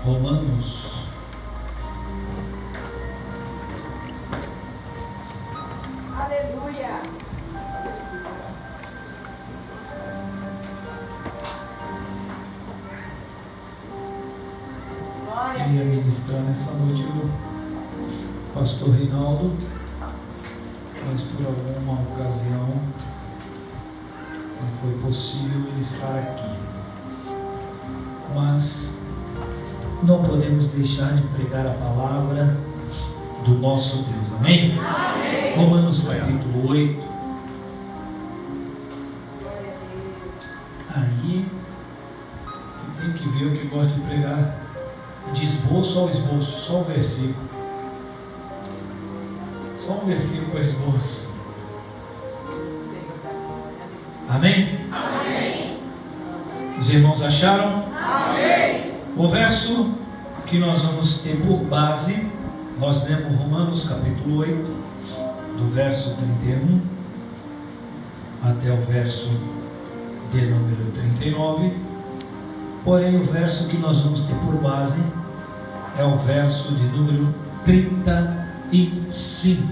Romanos. Aleluia. Queria ministrar nessa noite o pastor Reinaldo, mas por alguma ocasião não foi possível ele estar aqui. Mas não podemos deixar de pregar a palavra do nosso Deus. Amém? Amém. Romanos capítulo 8. Aí tem que ver o que gosta de pregar de esboço ao esboço, só o versículo. Só um versículo para esboço. Amém? Amém. Os irmãos acharam? Amém. O verso que nós vamos ter por base, nós lemos Romanos capítulo 8, do verso 31 até o verso de número 39. Porém, o verso que nós vamos ter por base é o verso de número 35.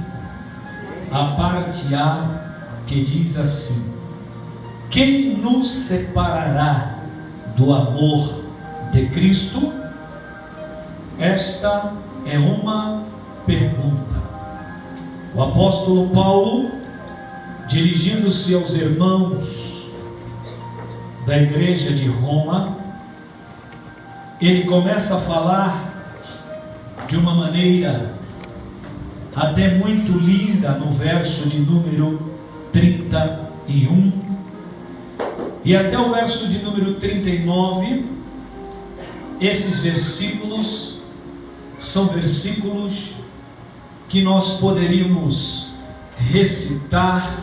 A parte A, que diz assim: quem nos separará do amor de Cristo? Esta é uma pergunta. O apóstolo Paulo, dirigindo-se aos irmãos da igreja de Roma, ele começa a falar de uma maneira até muito linda no verso de número 31 e até o verso de número 39. Esses versículos são versículos que nós poderíamos recitar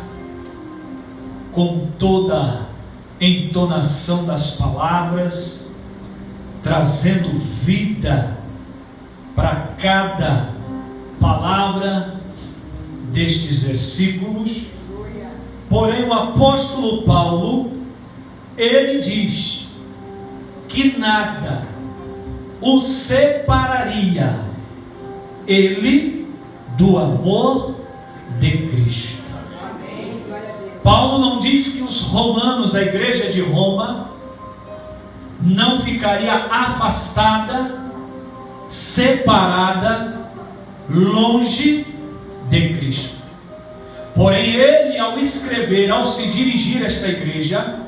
com toda a entonação das palavras, trazendo vida para cada palavra destes versículos. Porém, o apóstolo Paulo, ele diz que nada o separaria ele do amor de Cristo. Paulo não diz que os romanos, a igreja de Roma, não ficaria afastada, separada, longe de Cristo. Porém, ele, ao escrever, ao se dirigir a esta igreja,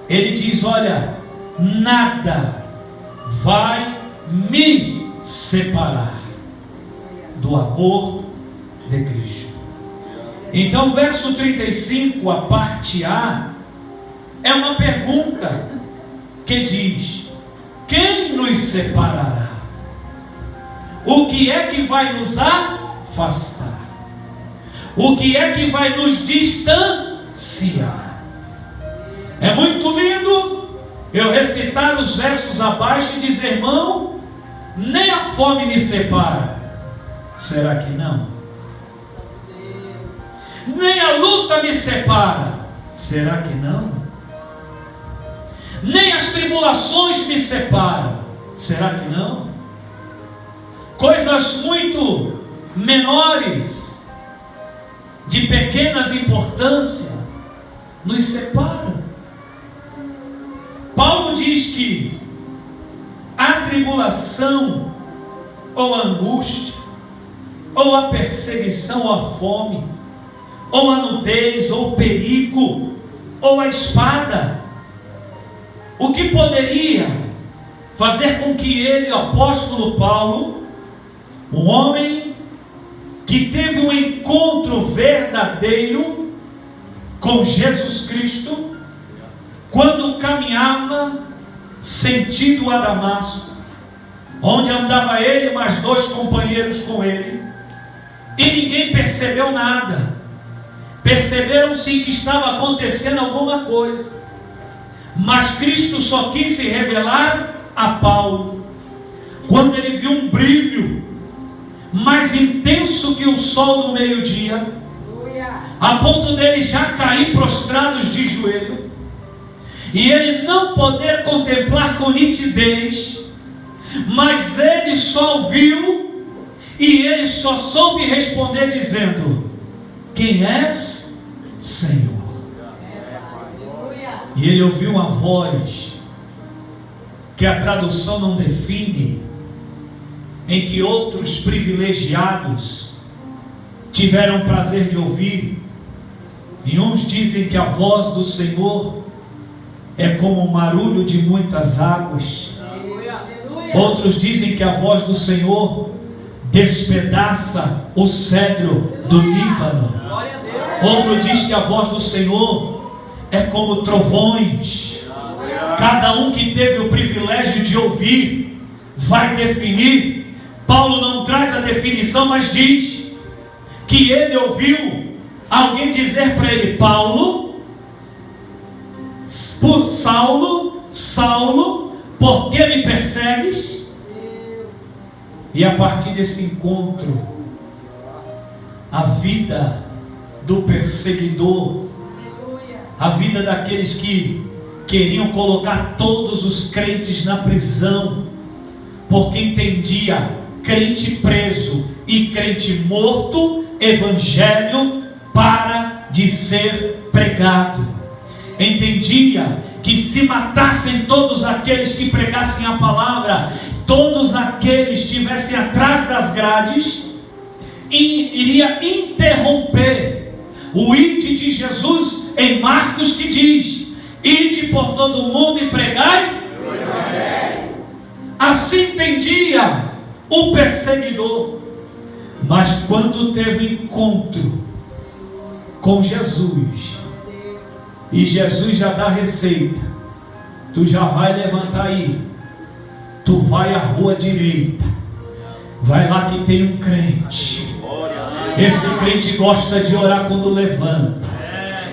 ele diz: olha, nada vai me separar do amor de Cristo. Então, verso 35, a parte A, é uma pergunta que diz: quem nos separará? O que é que vai nos afastar? O que é que vai nos distanciar? É muito lindo eu recitar os versos abaixo e dizer: irmão, nem a fome me separa. Será que não? Nem a luta me separa. Será que não? Nem as tribulações me separam. Será que não? Coisas muito menores, de pequenas importância, nos separam. Paulo diz que a tribulação, ou a angústia, ou a perseguição, ou a fome, ou a nudez, ou o perigo, ou a espada, o que poderia fazer com que ele, o apóstolo Paulo, um homem que teve um encontro verdadeiro com Jesus Cristo, quando caminhava sentido a Damasco, onde andava ele e mais 2 companheiros com ele, e ninguém percebeu nada. Perceberam sim que estava acontecendo alguma coisa, mas Cristo só quis se revelar a Paulo quando ele viu um brilho mais intenso que o sol do meio-dia, a ponto dele já cair prostrados de joelho, e ele não poder contemplar com nitidez Mas ele só ouviu e ele só soube responder dizendo: quem és, Senhor? E ele ouviu uma voz que a tradução não define, em que outros privilegiados tiveram prazer de ouvir. E uns dizem que a voz do Senhor é como o marulho de muitas águas. Outros dizem que a voz do Senhor despedaça o cedro do Líbano. Outro diz que a voz do Senhor é como trovões. Cada um que teve o privilégio de ouvir vai definir. Paulo não traz a definição, mas diz que ele ouviu alguém dizer para ele: Paulo, Saulo, Saulo, por que me persegues? E a partir desse encontro, a vida do perseguidor, a vida daqueles que queriam colocar todos os crentes na prisão, porque entendia crente preso e crente morto, evangelho para de ser pregado. Entendia que se matassem todos aqueles que pregassem a palavra, todos aqueles que estivessem atrás das grades, iria interromper o ide de Jesus em Marcos, que diz: ide por todo o mundo e pregai o evangelho. Assim entendia o perseguidor. Mas quando teve encontro com Jesus, e Jesus já dá receita: tu já vai levantar aí, tu vai à rua direita, vai lá que tem um crente. Esse crente gosta de orar quando levanta,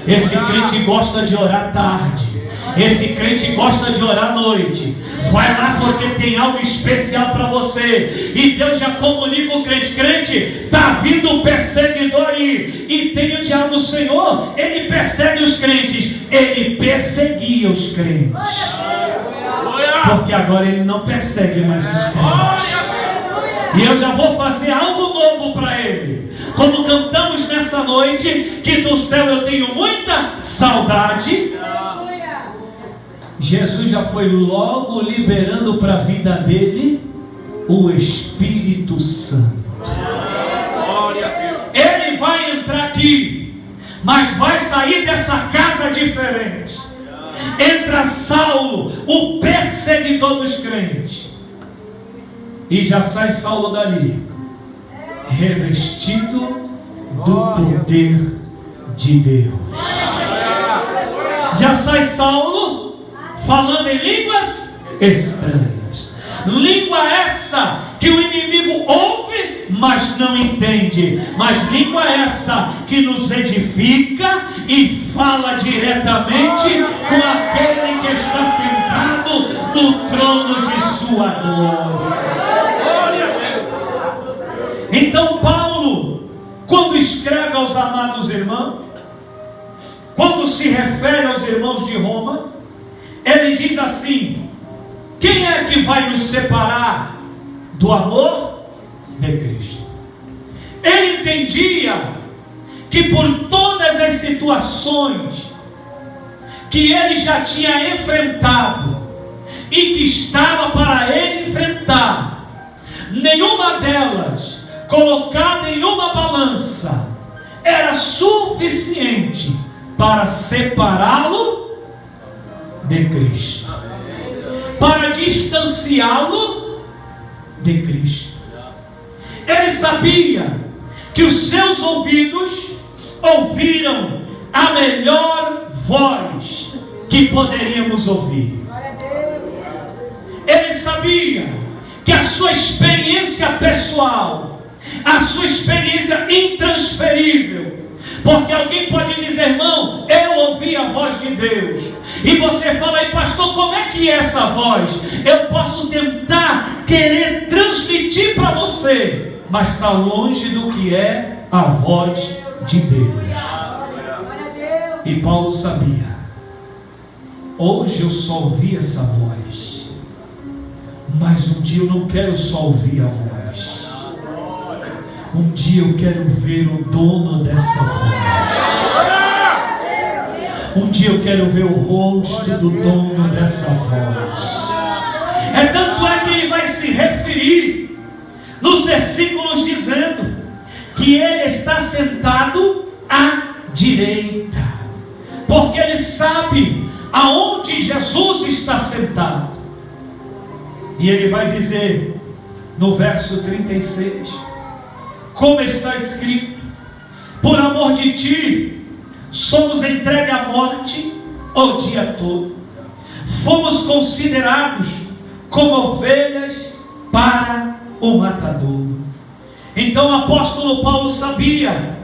esse crente gosta de orar tarde, esse crente gosta de orar à noite. Vai lá porque tem algo especial para você. E Deus já comunica o crente: crente, está vindo um perseguidor aí. E tem o diabo do Senhor, ele persegue os crentes. Ele perseguia os crentes, porque agora ele não persegue mais os crentes. E eu já vou fazer algo novo para ele. Como cantamos nessa noite, que do céu eu tenho muita saudade. Jesus já foi logo liberando para a vida dele o Espírito Santo. Ele vai entrar aqui, mas vai sair dessa casa diferente. Entra Saulo, o perseguidor dos crentes, e já sai Saulo dali, revestido do poder de Deus. Já sai Saulo falando em línguas estranhas. Língua essa que o inimigo ouve, mas não entende. Mas língua essa que nos edifica e fala diretamente com aquele que está sentado no trono de sua glória. Então Paulo, quando escreve aos amados irmãos, quando se refere aos irmãos de Roma, ele diz assim: quem é que vai nos separar do amor de Cristo? Ele entendia que por todas as situações que ele já tinha enfrentado e que estava para ele enfrentar, nenhuma delas colocada em uma balança era suficiente para separá-lo de Cristo, para distanciá-lo de Cristo. Ele sabia que os seus ouvidos ouviram a melhor voz que poderíamos ouvir. Ele sabia que a sua experiência pessoal, a sua experiência intransferível, porque alguém pode dizer: irmão, eu ouvi a voz de Deus. E você fala aí: pastor, como é que é essa voz? Eu posso tentar querer transmitir para você, mas está longe do que é a voz de Deus. E Paulo sabia: hoje eu só ouvi essa voz, Mas um dia eu não quero só ouvir a voz. Um dia eu quero ver o dono dessa voz. Um dia eu quero ver o rosto do dono dessa voz. É tanto é que ele vai se referir nos versículos dizendo que ele está sentado à direita, porque ele sabe aonde Jesus está sentado. E ele vai dizer no verso 36, como está escrito: por amor de ti somos entregues à morte o dia todo, fomos considerados como ovelhas para o matador. Então o apóstolo Paulo sabia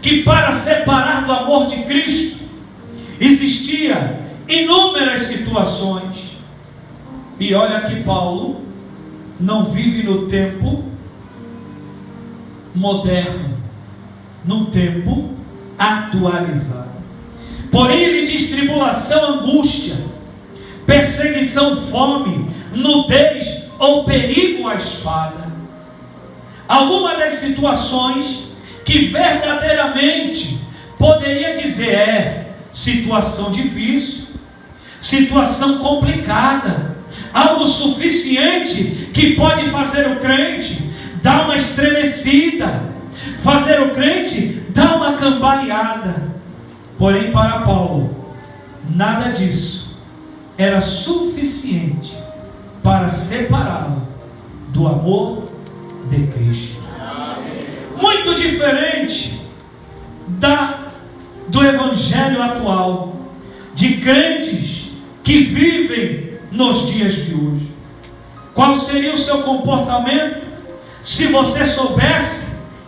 que para separar do amor de Cristo existia inúmeras situações. E olha que Paulo não vive no tempo moderno, num tempo atualizado. Porém ele diz tribulação, angústia, perseguição, fome, nudez ou perigo à espada. Alguma das situações que verdadeiramente poderia dizer situação difícil, situação complicada, algo suficiente que pode fazer o crente dar uma estremecida, fazer o crente dar uma cambaleada. Porém para Paulo nada disso era suficiente para separá-lo do amor de Cristo. Muito diferente do evangelho atual, de crentes que vivem nos dias de hoje. Qual seria o seu comportamento se você soubesse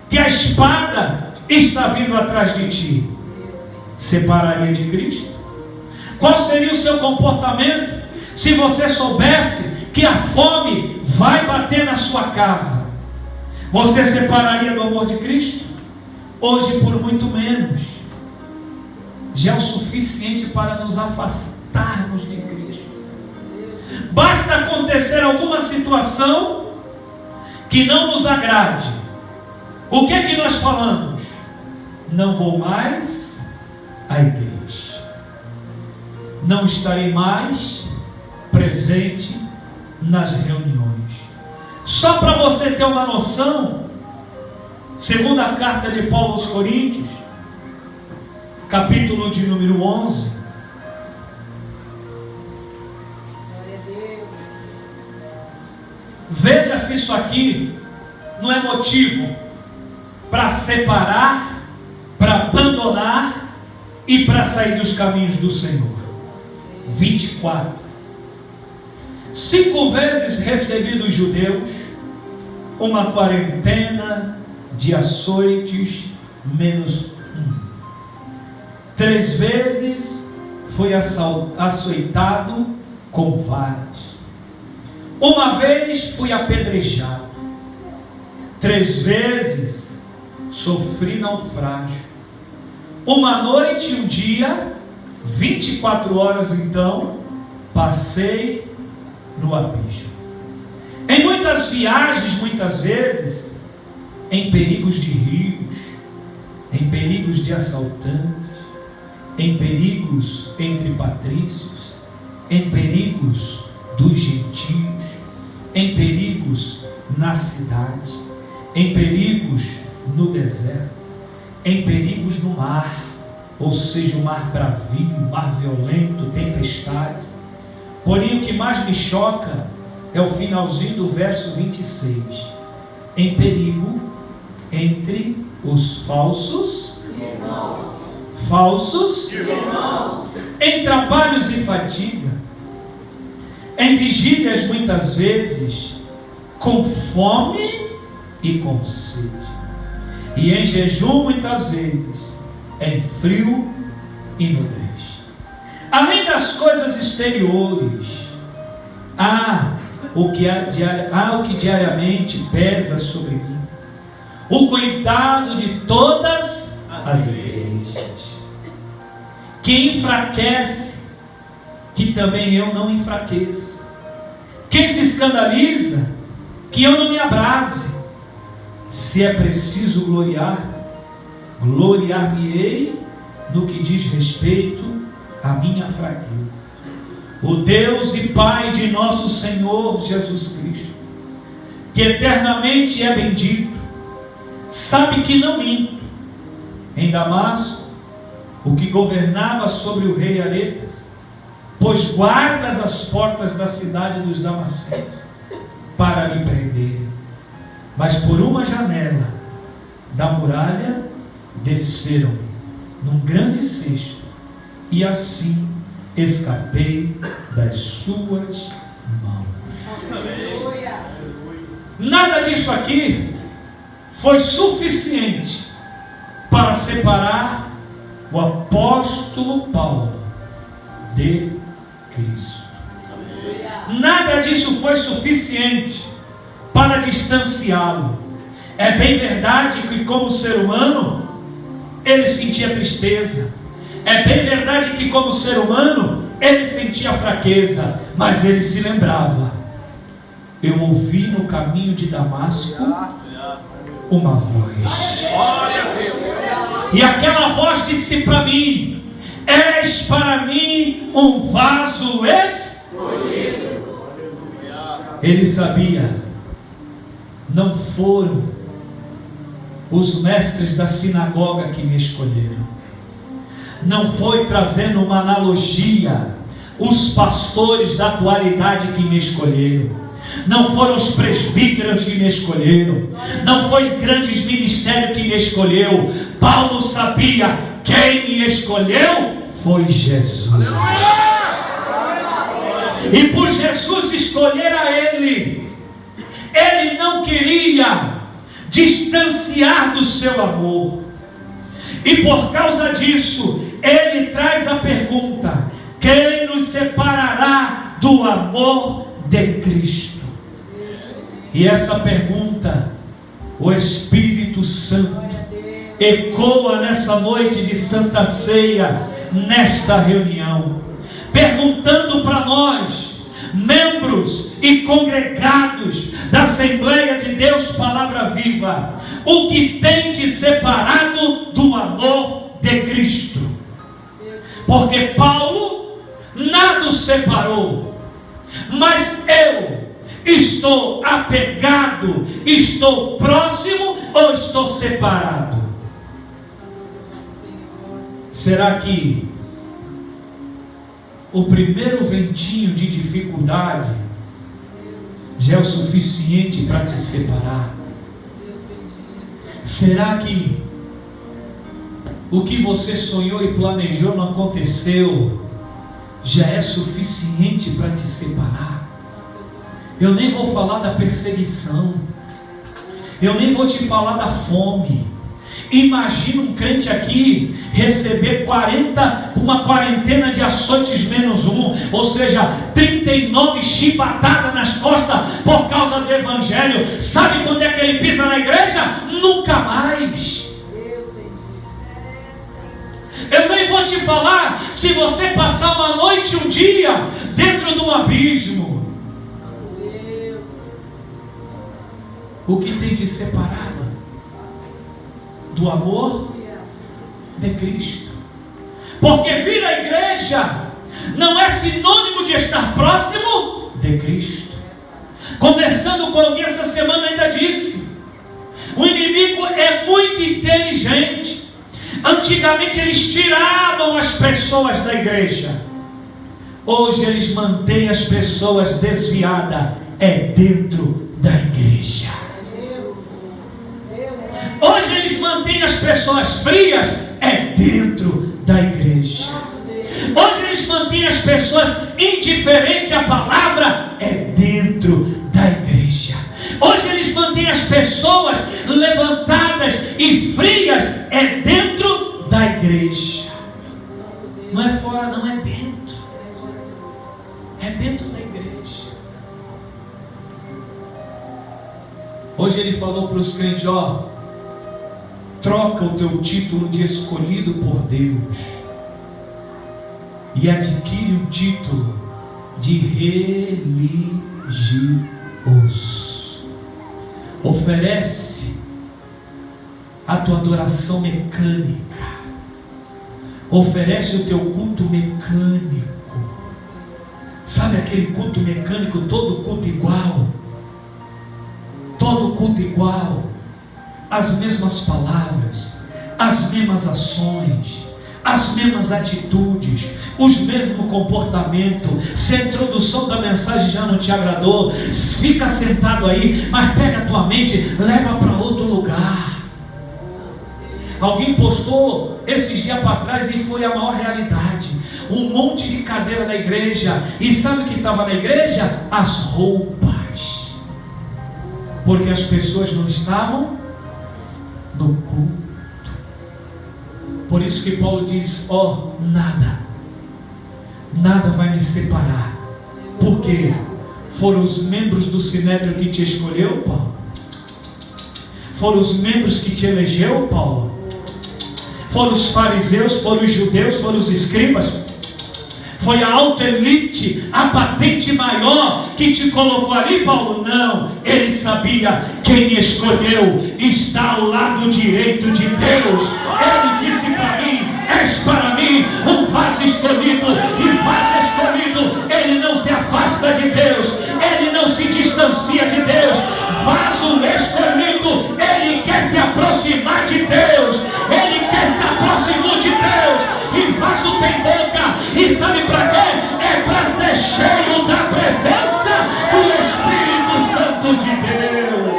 que a espada está vindo atrás de ti? Separaria de Cristo? Qual seria o seu comportamento se você soubesse que a fome vai bater na sua casa? Você separaria do amor de Cristo? Hoje, por muito menos, já é o suficiente para nos afastarmos de Cristo. Basta acontecer alguma situação que não nos agrade. O que é que nós falamos? Não vou mais à igreja. Não estarei mais presente nas reuniões. Só para você ter uma noção, segunda carta de Paulo aos Coríntios, capítulo de número 11, veja se isso aqui não é motivo para separar, para abandonar e para sair dos caminhos do Senhor. 24. 5 vezes recebi dos judeus uma quarentena de açoites menos 1. 3 vezes fui açoitado com varas. 1 vez fui apedrejado. 3 vezes sofri naufrágio. 1 noite e 1 dia, 24 horas então, passei no abismo. Em muitas viagens, muitas vezes, em perigos de rios, em perigos de assaltantes, em perigos entre patrícios, em perigos dos gentios, em perigos na cidade, em perigos no deserto, em perigos no mar, ou seja, o mar bravio, o mar violento, tempestade. Porém, o que mais me choca é o finalzinho do verso 26. Em perigo entre os falsos irmãos. Falsos irmãos. Em trabalhos e fadiga, em vigílias muitas vezes, com fome e com sede, e em jejum muitas vezes, em frio e nudez. Além das coisas exteriores, há o que diariamente pesa sobre mim, o cuidado de todas as igrejas, que enfraquece, que também eu não enfraqueça, Quem se escandaliza, que eu não me abrase. Se é preciso gloriar, gloriar-me-ei no que diz respeito à minha fraqueza. O Deus e Pai de nosso Senhor Jesus Cristo, que eternamente é bendito, sabe que não minto. Em Damasco, o que governava sobre o rei Aretas, pôs guardas às portas da cidade dos damascenos, para me prenderem. Mas por uma janela da muralha desceram num grande cesto, e assim escapei das suas mãos. Nada disso aqui foi suficiente para separar o apóstolo Paulo de Cristo. Nada disso foi suficiente para distanciá-lo. É bem verdade que, como ser humano, ele sentia tristeza. É bem verdade que, como ser humano, ele sentia fraqueza. Mas ele se lembrava: eu ouvi no caminho de Damasco uma voz. E aquela voz disse para mim: és para mim um vaso escolhido. Ele sabia, não foram os mestres da sinagoga que me escolheram. Não foi trazendo uma analogia os pastores da atualidade que me escolheram. Não foram os presbíteros que me escolheram. Não foi grandes ministérios que me escolheu. Paulo sabia: quem me escolheu foi Jesus. Aleluia! E por Jesus escolher a ele, ele não queria distanciar do seu amor. E por causa disso, ele traz a pergunta: quem nos separará do amor de Cristo? E essa pergunta, o Espírito Santo ecoa nessa noite de Santa Ceia, nesta reunião, perguntando para nós, membros e congregados da Assembleia de Deus Palavra Viva, o que tem te separado do amor de Cristo? Porque Paulo nada o separou, mas eu estou apegado, estou próximo ou estou separado? Será que o primeiro ventinho de dificuldade já é o suficiente para te separar? Será que o que você sonhou e planejou não aconteceu já é suficiente para te separar? Eu nem vou falar da perseguição, eu nem vou te falar da fome. Imagina um crente aqui receber uma quarentena de açoites menos um, ou seja, 39 chibatadas nas costas por causa do Evangelho. Sabe quando é que ele pisa na igreja? Nunca mais. Eu nem vou te falar se você passar uma noite, um dia dentro de um abismo. O que tem te separado do amor de Cristo? Porque vir à igreja não é sinônimo de estar próximo de Cristo. Conversando com alguém essa semana, ainda disse: o inimigo é muito inteligente. Antigamente eles tiravam as pessoas da igreja, hoje eles mantêm as pessoas desviadas dentro da igreja. Hoje eles mantêm as pessoas frias dentro da igreja. Hoje eles mantêm as pessoas indiferentes à palavra dentro da igreja. Hoje eles mantêm as pessoas levantadas e frias dentro da igreja. Não é fora, não, é dentro. É dentro da igreja. Hoje ele falou para os crentes: troca o teu título de escolhido por Deus e adquire um título de religioso. religioso. Oferece a tua adoração mecânica. Oferece o teu culto mecânico. Sabe aquele culto mecânico, todo culto igual? Todo culto igual. As mesmas palavras, as mesmas ações, as mesmas atitudes, os mesmos comportamentos. Se a introdução da mensagem já não te agradou, fica sentado aí, mas pega a tua mente, leva para outro lugar. Alguém postou esses dias para trás e foi a maior realidade. Um monte de cadeira na igreja. E sabe o que estava na igreja? As roupas. Porque as pessoas não estavam no culto. Por isso que Paulo diz: nada vai me separar. Porque foram os membros do Sinédrio que te escolheu, Paulo. Foram os membros que te elegeu, Paulo. Foram os fariseus, foram os judeus, foram os escribas. Foi a alta elite, a patente maior que te colocou ali, Paulo? Não, ele sabia: quem me escolheu está ao lado direito de Deus. Ele disse para mim: és para mim um vaso escolhido. E vaso escolhido, ele não se afasta de Deus, ele não se distancia de Deus. Vaso escolhido, ele quer se aproximar de Deus, ele quer estar próximo de Deus. E vaso tem boca, e sabe para quê? É para ser cheio da presença do Espírito Santo de Deus.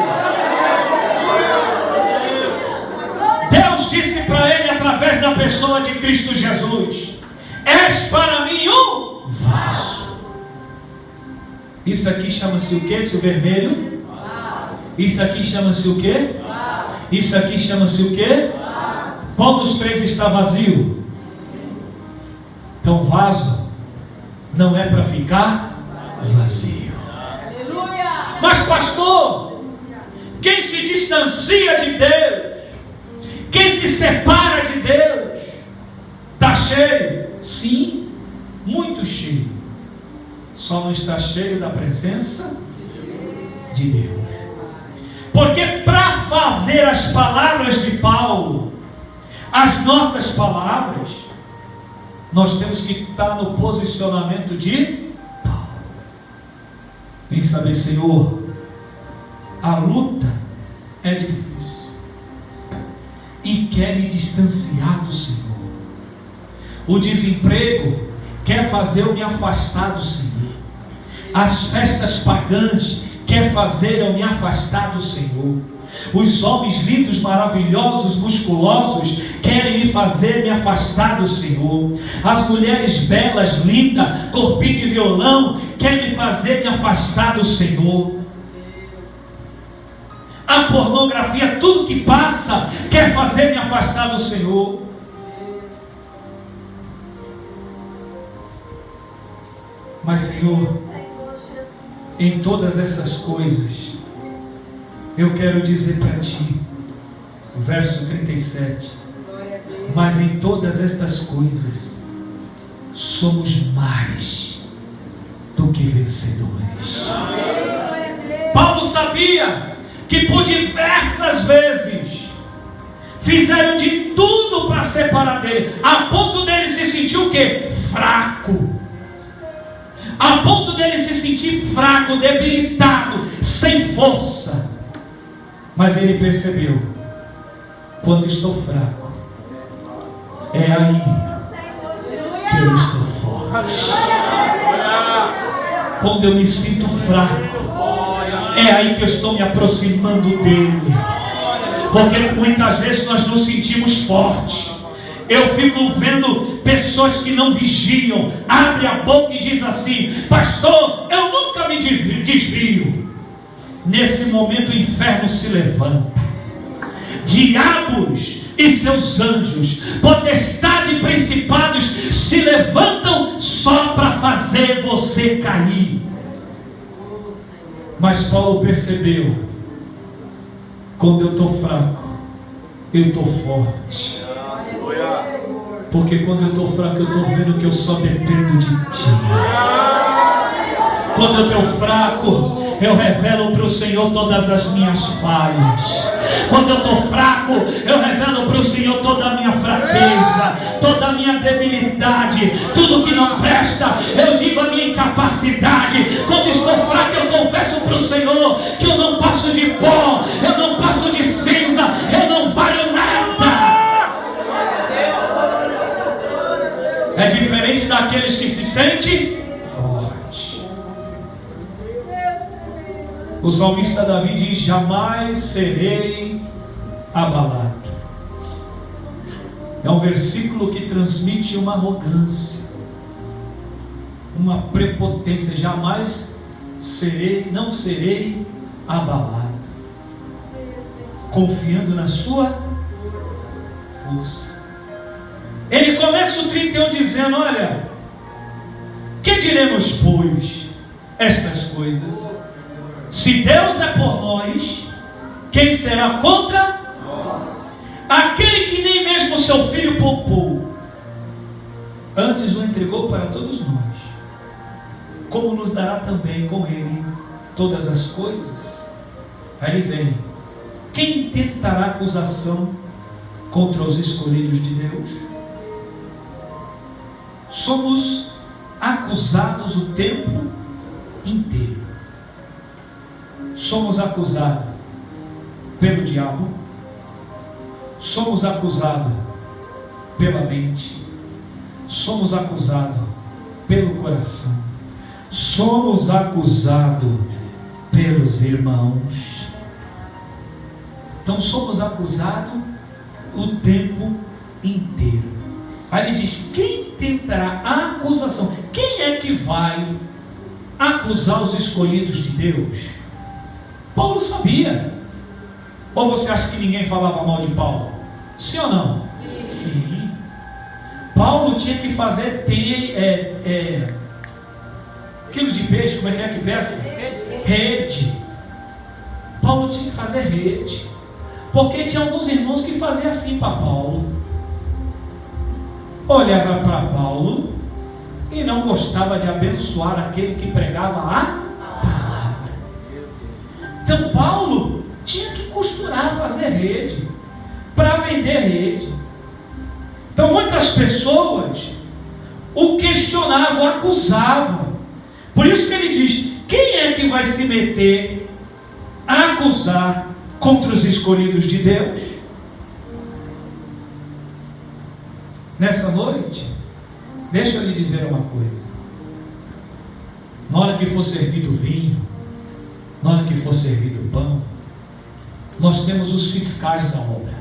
Deus disse para ele através da pessoa de Cristo Jesus: és para mim um vaso. Isso aqui chama-se o que, seu vermelho? Isso aqui chama-se o que? Isso aqui chama-se o que? Qual dos três está vazio? Então vaso não é para ficar vazio. Mas pastor, quem se distancia de Deus, quem se separa de Deus, está cheio? Sim, muito cheio. Só não está cheio da presença de Deus. Porque para fazer as palavras de Paulo, as nossas palavras, nós temos que estar no posicionamento de Paulo. Vem saber: Senhor, a luta é difícil e quer me distanciar do Senhor. O desemprego quer fazer eu me afastar do Senhor. As festas pagãs quer fazer eu me afastar do Senhor. Os homens lindos, maravilhosos, musculosos querem me fazer me afastar do Senhor. As mulheres belas, lindas, corpinho de violão, querem me fazer me afastar do Senhor. A pornografia, tudo que passa, quer fazer me afastar do Senhor. Mas Senhor, em todas essas coisas, eu quero dizer para ti, verso 37, mas em todas estas coisas, somos mais do que vencedores. Paulo sabia que por diversas vezes fizeram de tudo para separar dele, a ponto dele se sentir o quê? Fraco. A ponto dele se sentir fraco, debilitado, sem força. Mas ele percebeu: quando estou fraco, é aí que eu estou forte. Quando eu me sinto fraco, é aí que eu estou me aproximando dele. Porque muitas vezes nós nos sentimos fortes. Eu fico vendo pessoas que não vigiam, abre a boca e diz assim: pastor, eu nunca me desvio. Nesse momento o inferno se levanta. Diabos e seus anjos, potestade e principados se levantam só para fazer você cair. Mas Paulo percebeu: quando eu estou fraco, eu estou forte. Porque quando eu estou fraco, eu estou vendo que eu só dependo de ti. Quando eu estou fraco, eu revelo para o Senhor todas as minhas falhas. Quando eu estou fraco, eu revelo para o Senhor toda a minha fraqueza, toda a minha debilidade, tudo que não presta. Eu digo a minha incapacidade. Quando estou fraco, eu confesso para o Senhor que eu não passo de pó, eu não passo de cinza, eu não valho nada. É diferente daqueles que se sentem forte. O salmista Davi diz: jamais serei abalado. É um versículo que transmite uma arrogância, uma prepotência. Jamais não serei abalado, confiando na sua força. Ele começa o 31 dizendo: olha, que diremos, pois, estas coisas? Se Deus é por nós, quem será contra nós? Aquele que nem mesmo seu filho poupou, antes o entregou para todos nós, como nos dará também com ele todas as coisas? Aí ele vem: quem tentará acusação contra os escolhidos de Deus? Somos acusados o tempo inteiro. Somos acusados pelo diabo, somos acusados pela mente, somos acusados pelo coração, somos acusados pelos irmãos. Então somos acusados o tempo inteiro. Aí ele diz: quem tentará a acusação? Quem é que vai acusar os escolhidos de Deus? Paulo sabia. Ou você acha que ninguém falava mal de Paulo? Sim ou não? Sim. Sim. Paulo tinha que fazer quilo de peixe, como é que pesca? Rede. Paulo tinha que fazer rede, porque tinha alguns irmãos que faziam assim para Paulo. Olhava para Paulo e não gostava de abençoar aquele que pregava a palavra. Então Paulo tinha que costurar, fazer rede, para vender rede. Então muitas pessoas o questionavam, o acusavam. Por isso que ele diz: quem é que vai se meter a acusar contra os escolhidos de Deus? Nessa noite, deixa eu lhe dizer uma coisa. Na hora que for servido vinho, na hora que for servido pão, nós temos os fiscais da obra,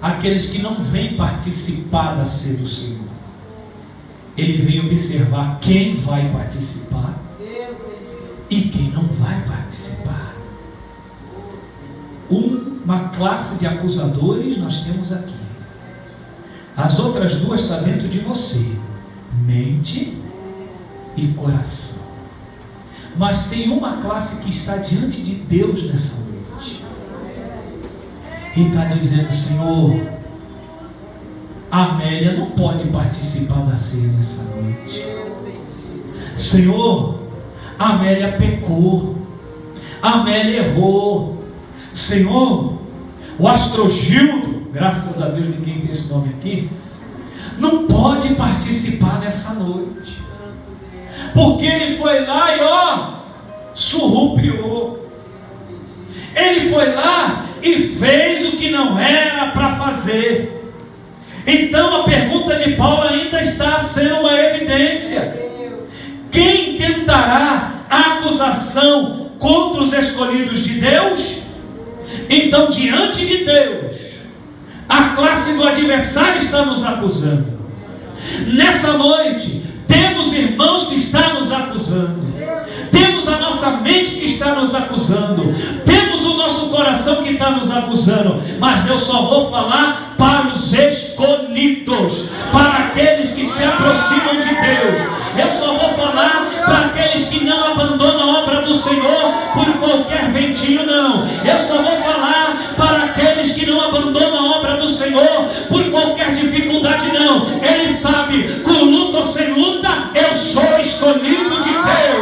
aqueles que não vêm participar da ceia do Senhor. Ele vem observar quem vai participar e quem não vai participar. Uma classe de acusadores nós temos aqui. As outras duas estão dentro de você: mente e coração. Mas tem uma classe que está diante de Deus nessa noite e está dizendo: Senhor, a Amélia não pode participar da ceia nessa noite. Senhor, a Amélia pecou, a Amélia errou. Senhor, o Astrogildo, graças a Deus ninguém vê esse nome aqui, não pode participar nessa noite, porque ele foi lá e surrupiou. Ele foi lá e fez o que não era para fazer. Então a pergunta de Paulo ainda está sendo uma evidência: quem tentará a acusação contra os escolhidos de Deus? Então, diante de Deus, a classe do adversário está nos acusando. Nessa noite, temos irmãos que estão nos acusando, temos a nossa mente que está nos acusando, temos o nosso coração que está nos acusando. Mas eu só vou falar para os escolhidos, para aqueles que se aproximam de Deus. Eu só vou falar para aqueles que não abandonam a obra do Senhor por qualquer ventinho, não. Eu só vou falar para aqueles que não abandonam a obra do Senhor por qualquer dificuldade, não. Ele sabe, com luta ou sem luta, eu sou escolhido de Deus.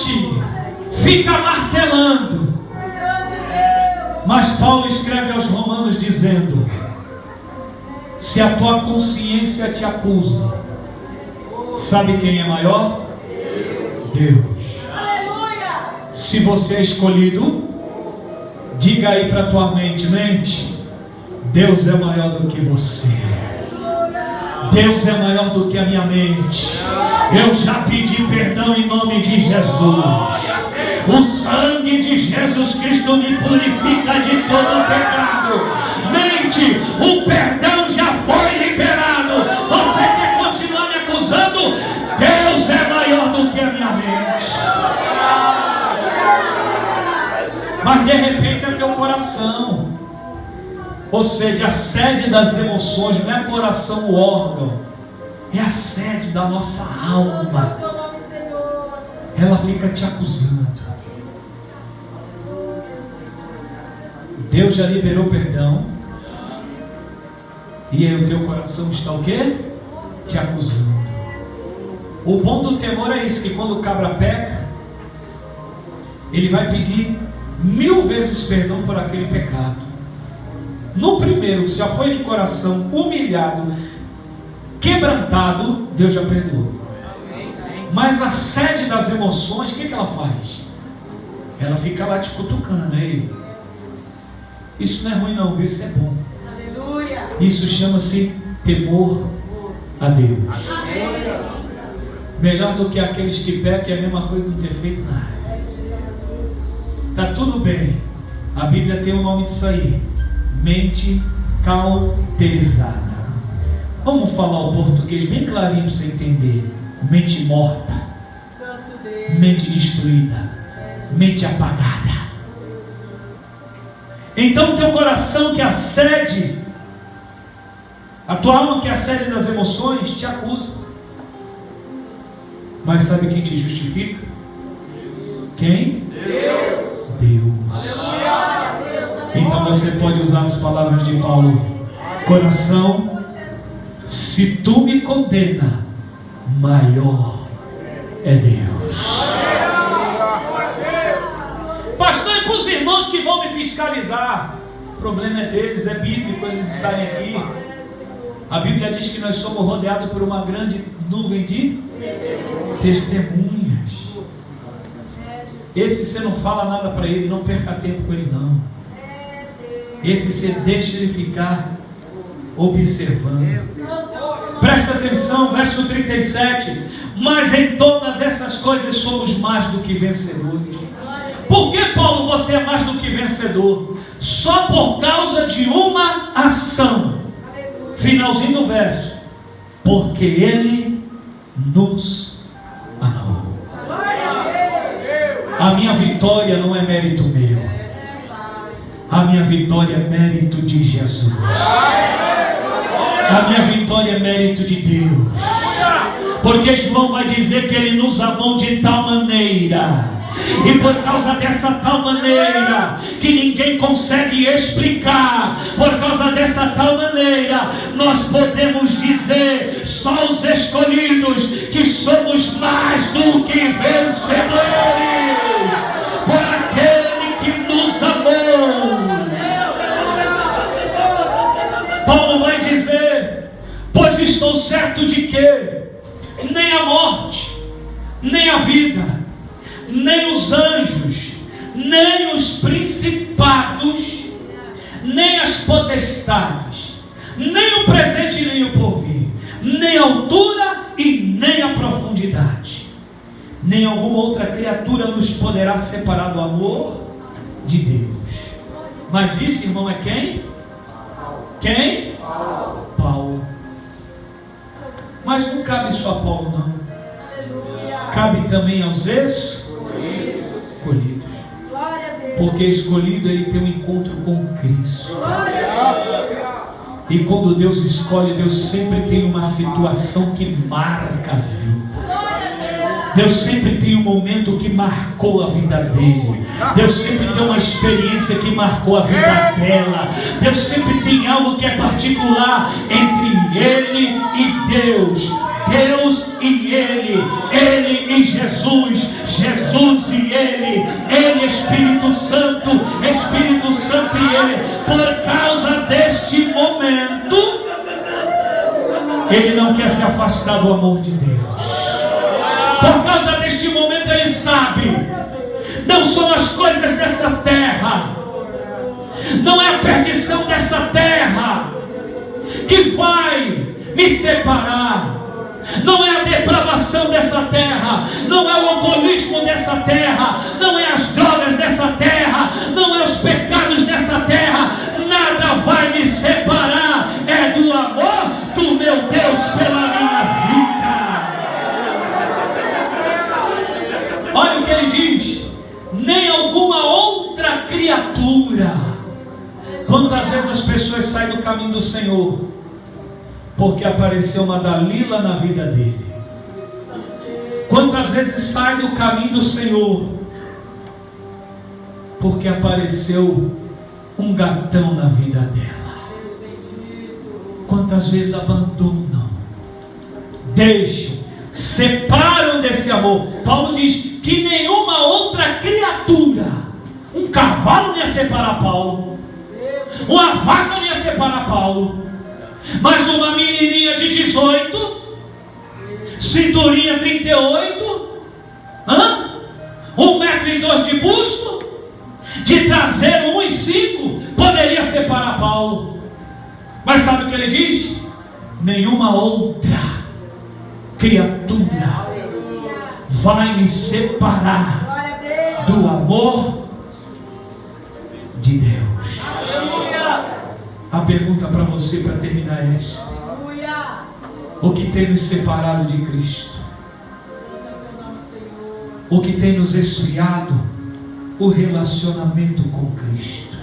mente fica martelando. Mas Paulo escreve aos Romanos dizendo: se a tua consciência te acusa, sabe quem é maior? Deus. Se você é escolhido, diga aí para tua mente: Deus é maior do que você. Deus é maior do que a minha mente. Eu já pedi perdão em nome de Jesus. O sangue de Jesus Cristo me purifica de todo pecado. Mente, o perdão já foi liberado. Você quer continuar me acusando? Deus é maior do que a minha mente. Mas de repente é teu coração. Ou seja, a sede das emoções não é coração o órgão, é a sede da nossa alma. Ela fica te acusando. Deus já liberou perdão, e aí o teu coração está o quê? Te acusando. O bom do temor é isso, que quando o cabra peca, ele vai pedir 1000 vezes perdão por aquele pecado. No primeiro, que já foi de coração humilhado, quebrantado, Deus já perdoou. Mas a sede das emoções, o que ela faz? Ela fica lá te cutucando. Aí, isso não é ruim não, viu? Isso é bom. Aleluia. Isso chama-se temor a Deus. Melhor do que aqueles que pecam, é a mesma coisa de não ter feito nada. Está tudo bem. A Bíblia tem o nome disso aí: mente cauterizada. Vamos falar o português bem clarinho para você entender. Mente morta, mente destruída, mente apagada. Então teu coração, que é a sede, a tua alma, que é a sede das emoções, te acusa. Mas sabe quem te justifica? Quem? Deus. Então você pode usar as palavras de Paulo: coração, se tu me condena, maior é Deus. Pastor, e para os irmãos que vão me fiscalizar? O problema é deles, é bíblico eles estarem aqui. A Bíblia diz que nós somos rodeados por uma grande nuvem de testemunhas. Esse você não fala nada para ele, não perca tempo com ele não. Esse você deixa ele ficar observando. Presta atenção, verso 37. Mas em todas essas coisas somos mais do que vencedores. Por que, Paulo, você é mais do que vencedor? Só por causa de uma ação. Finalzinho do verso: porque Ele nos amou. A minha vitória não é mérito meu. A minha vitória é mérito de Jesus. A minha vitória é mérito de Deus. Porque João vai dizer que Ele nos amou de tal maneira, e por causa dessa tal maneira que ninguém consegue explicar, por causa dessa tal maneira, nós podemos dizer, só os escolhidos, que somos mais do que vencedores, por aquele que nos amou. Paulo vai dizer: pois estou certo de que nem a morte, nem a vida, nem os anjos, nem os principados, nem as potestades, nem o presente nem o porvir, nem a altura e nem a profundidade, nem alguma outra criatura nos poderá separar do amor de Deus. Mas isso, irmão, é quem? Quem? Paulo. Mas não cabe só a Paulo, não. Cabe também aos escolhidos. Porque escolhido, ele tem um encontro com Cristo. E quando Deus escolhe, Deus sempre tem uma situação que marca a vida. Deus sempre tem um momento que marcou a vida dele. Deus sempre tem uma experiência que marcou a vida dela. Deus sempre tem algo que é particular entre ele e Deus. Deus e ele e Jesus. Jesus e Ele Espírito Santo e Ele. Por causa deste momento, Ele não quer se afastar do amor de Deus. Por causa deste momento Ele sabe, não são as coisas dessa terra, não é a perdição dessa terra que vai me separar, não é a depravação dessa terra, não é o alcoolismo dessa terra, não é as drogas dessa terra, não é os pecados dessa terra, nada vai me separar, é do amor do meu Deus pela minha vida. Olha o que ele diz: nem alguma outra criatura. Quantas vezes as pessoas saem do caminho do Senhor porque apareceu uma Dalila na vida dele? Quantas vezes sai do caminho do Senhor porque apareceu um gatão na vida dela? Quantas vezes abandonam, deixam, separam desse amor? Paulo diz que nenhuma outra criatura, um cavalo não ia separar Paulo, uma vaca não ia separar Paulo, mas uma menininha de 18, cinturinha 38, 1,2 m de busto, de traseiro 1,5, poderia separar Paulo. Mas sabe o que ele diz? Nenhuma outra criatura vai me separar do amor de Deus. A pergunta para você, para terminar, é esta: o que tem nos separado de Cristo? O que tem nos esfriado o relacionamento com Cristo?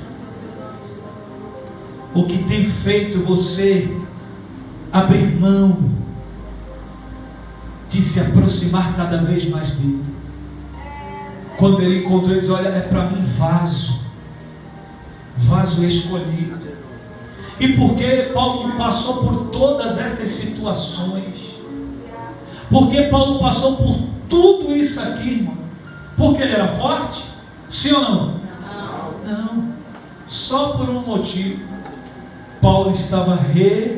O que tem feito você abrir mão de se aproximar cada vez mais dele? Quando ele encontrou, ele diz: olha, é para mim vaso escolhido. E porque Paulo passou por todas essas situações, porque Paulo passou por tudo isso aqui, irmão, porque ele era forte? Sim ou não? Não. Só por um motivo: Paulo estava revestido.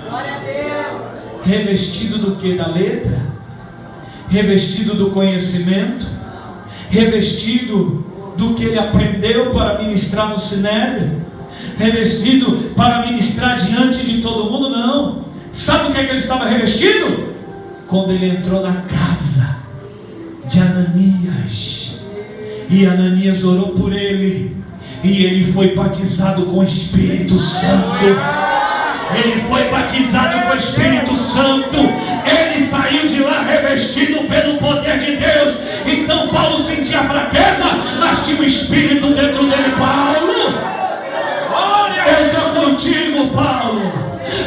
Glória a Deus. Revestido do que? Da letra? Revestido do conhecimento? Revestido do que ele aprendeu para ministrar no Sinédrio? Revestido para ministrar diante de todo mundo? Não. Sabe o que é que ele estava revestido? Quando ele entrou na casa de Ananias, e Ananias orou por ele, e ele foi batizado com o Espírito Santo. Ele foi batizado com o Espírito Santo. Ele saiu de lá revestido pelo poder de Deus. Então Paulo sentia fraqueza, mas tinha o Espírito dentro dele. Paulo, eu estou contigo, Paulo.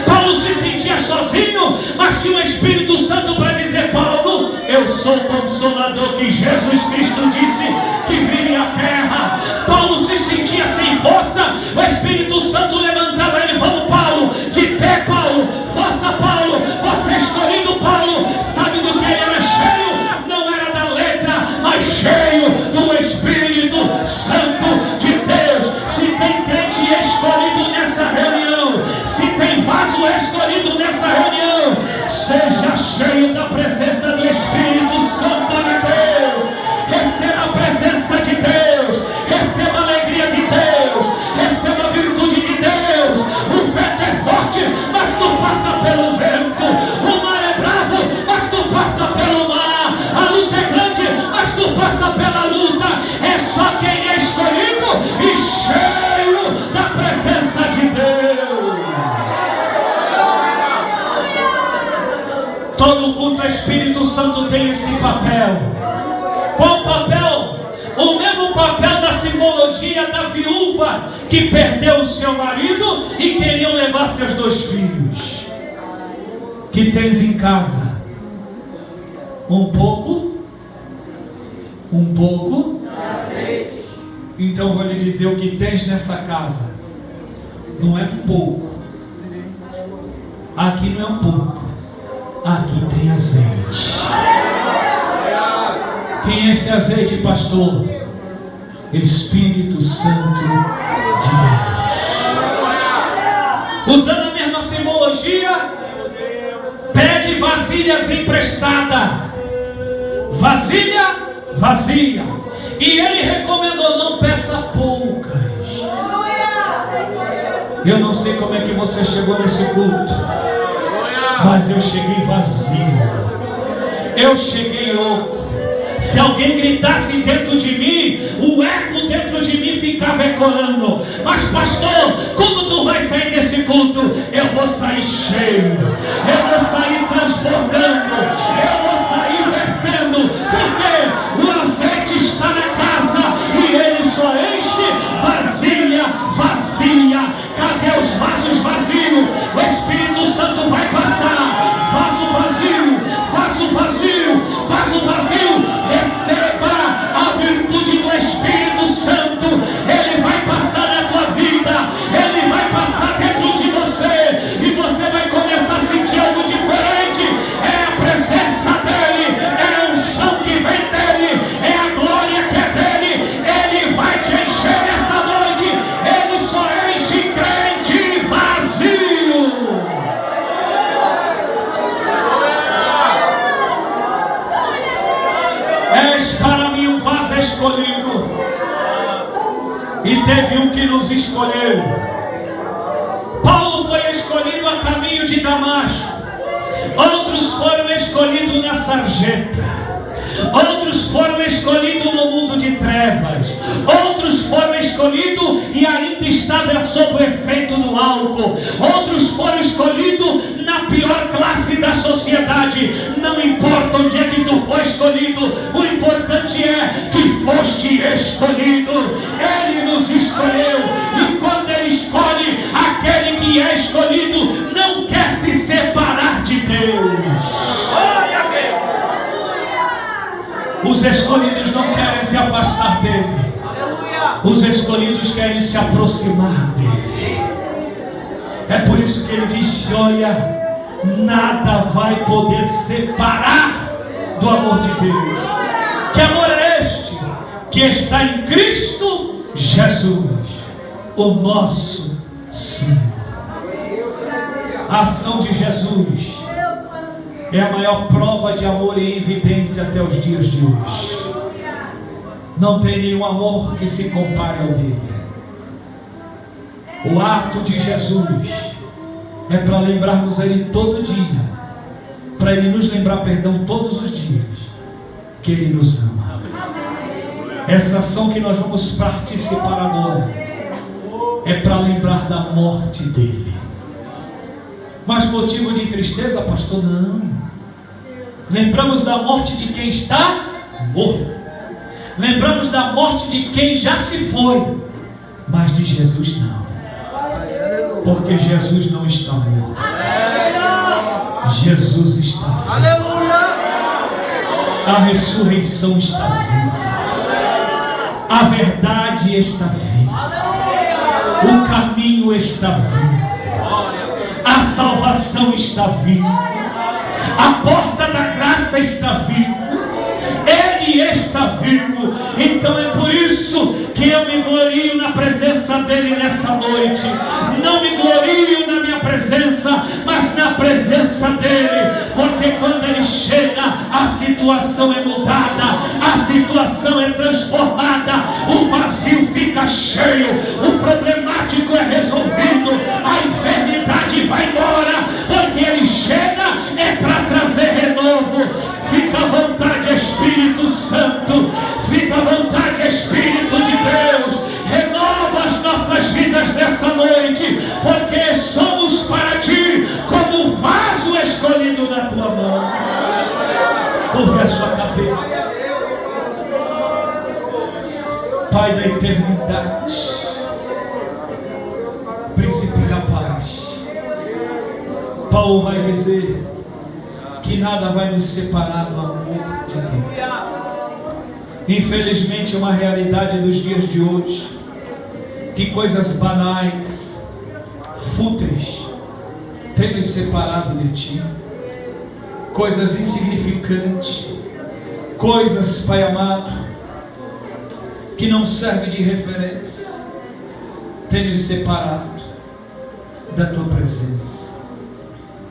Paulo se sentia sozinho, mas tinha o Espírito Santo para dizer: Paulo, eu sou o Consolador que Jesus Cristo disse que viria à terra. Paulo se sentia sem força, o Espírito Santo levantava ele: vamos, Paulo, de pé, Paulo, força, Paulo, você é escolhido, Paulo. Sabe do que ele era cheio? Não era da letra, mas cheio do Espírito Santo de Deus. Se tem crente escolhido nessa reunião, se tem vaso escolhido nessa reunião, seja cheio da presença do Espírito Santo de Deus. Receba a presença de Deus, receba a alegria de Deus, receba a virtude de Deus. O vento é forte, mas tu passa pelo vento. O mar é bravo, mas tu passa pelo mar. A luta é grande, mas tu passa pela luta. É só quem é escolhido e cheio da presença de Deus. Todo culto ao Espírito Santo tem esse papel. Qual papel? O mesmo papel da simbologia da viúva que perdeu o seu marido e queriam levar seus 2 filhos. Que tens em casa? Um pouco? Então vou lhe dizer: o que tens nessa casa não é pouco. Aqui não é um pouco, aqui tem azeite. Quem é esse azeite, pastor? Espírito Santo de Deus. Usando a mesma simbologia, pede vasilhas emprestadas. Vasilha vazia. E ele recomendou: não peça poucas. Eu não sei como é que você chegou nesse culto, mas eu cheguei vazio. Eu cheguei louco. Se alguém gritasse dentro de mim, o eco dentro de mim ficava ecoando. Mas pastor, como tu vai sair desse culto? Eu vou sair cheio, eu vou sair transbordando, eu vou sair vertendo, porque o azeite está na casa e ele só enche vasilha vazia. Cadê os vasos vazios? O Espírito Santo vai passar. Vaso vazio, vaso vazio, vaso vazio. Receba a virtude do Espírito Santo. Ele vai passar na tua vida, ele vai passar dentro de você, e você vai começar a sentir algo diferente. É a presença dele, é a unção que vem dele, é a glória que é dele. Ele vai te encher nessa noite. Ele só enche crente vazio. És para mim um vaso escolhido, e teve um que nos escolheu. Paulo foi escolhido a caminho de Damasco, outros foram escolhidos na sarjeta, outros foram escolhidos no mundo de trevas, outros foram escolhidos e ainda estavam sob o efeito do álcool, outros foram escolhidos na pior classe da sociedade. Não importa onde é que tu foi escolhido, o importante é que foste escolhido. Ele nos escolheu, e quando ele escolhe, aquele que é escolhido não quer se separar de Deus. Os escolhidos não querem se afastar dele, os escolhidos querem se aproximar dele. É por isso que ele diz: olha, nada vai poder separar do amor de Deus. Que amor é este? Que está em Cristo Jesus, o nosso Senhor. A ação de Jesus é a maior prova de amor em evidência até os dias de hoje. Não tem nenhum amor que se compare ao dele. O ato de Jesus é para lembrarmos a ele todo dia, para ele nos lembrar, perdão, todos os dias, que ele nos ama. Essa ação que nós vamos participar agora é para lembrar da morte dele. Mas motivo de tristeza, pastor? Não. Lembramos da morte de quem está morto. Lembramos da morte de quem já se foi, mas de Jesus não. Porque Jesus não está morto. Jesus está vivo. A ressurreição está viva. A verdade está viva. O caminho está vivo. A salvação está viva. A porta da graça está viva. Ele está vivo. Então é por isso que eu me glorio na presença dele nessa noite. Não me glorio na minha presença, mas na presença dele. Porque quando ele chega, a situação é mudada, a situação é transformada, o vazio fica cheio, o problemático é resolvido, a enfermidade vai embora, porque ele chega é para trazer renovo. Fica à vontade, Espírito Santo. Fica à vontade, Espírito de Deus. Renova as nossas vidas nessa noite, porque somos para ti como vaso escolhido na tua mão. Curve a sua cabeça. Pai da eternidade, Príncipe da paz, Paulo vai dizer que nada vai nos separar do amor de Deus. Infelizmente é uma realidade dos dias de hoje, que coisas banais, fúteis, têm nos separado de ti. coisas insignificantes, coisas, Pai amado, que não servem de referência, tem nos separado da Tua presença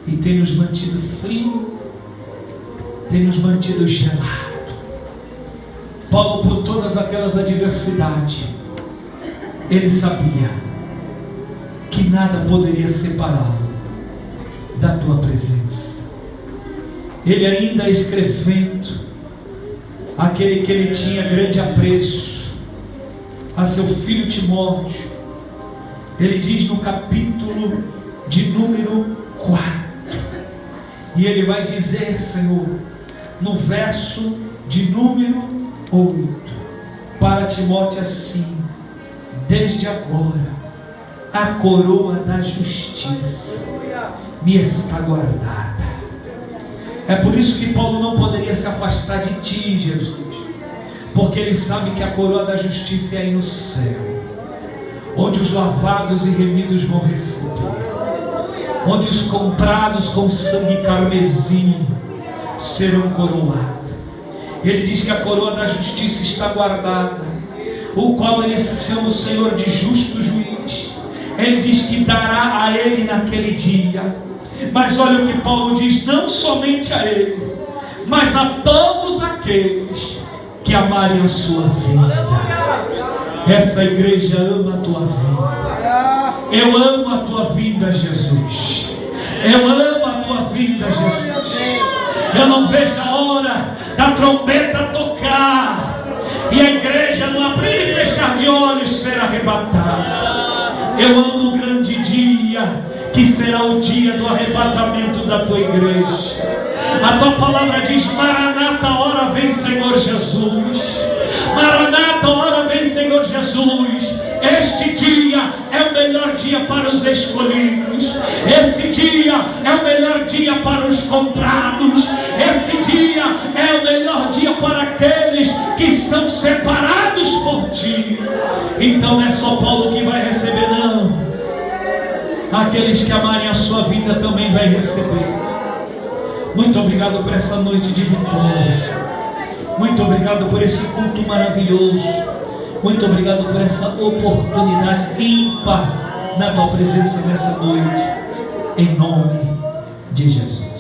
e tem nos mantido frio, tem nos mantido gelado. Paulo, por todas aquelas adversidades, ele sabia que nada poderia separá-lo da Tua presença. Ele ainda escrevendo aquele que ele tinha grande apreço, a seu filho Timóteo, ele diz no capítulo de número 4, e ele vai dizer, Senhor, no verso de número 8, para Timóteo assim: desde agora a coroa da justiça me está guardada. É por isso que Paulo não poderia se afastar de Ti, Jesus, porque ele sabe que a coroa da justiça é aí no céu, onde os lavados e remidos vão receber, onde os comprados com sangue carmesim serão coroados. Ele diz que a coroa da justiça está guardada, o qual ele chama o Senhor de justo juiz. Ele diz que dará a ele naquele dia. Mas olha o que Paulo diz: não somente a ele, mas a todos aqueles que amarem a sua vida. Essa igreja ama a tua vida. Eu amo a tua vida, Jesus. Eu amo a tua vida, Jesus. Eu não vejo a hora da trombeta tocar e a igreja, no abrir e fechar de olhos, ser arrebatada. Eu amo o grande dia que será o dia do arrebatamento da tua igreja. A tua palavra diz: Maranata, hora vem Senhor Jesus. Maranata, hora vem Senhor Jesus. Este dia é o melhor dia para os escolhidos. Esse dia é o melhor dia para os comprados. Esse dia é o melhor dia para aqueles que são separados por Ti. Então não é só Paulo que vai receber, não. Aqueles que amarem a sua vida também vai receber. Muito obrigado por essa noite de vitória. Muito obrigado por esse culto maravilhoso. Muito obrigado por essa oportunidade ímpar na tua presença nessa noite. Em nome de Jesus.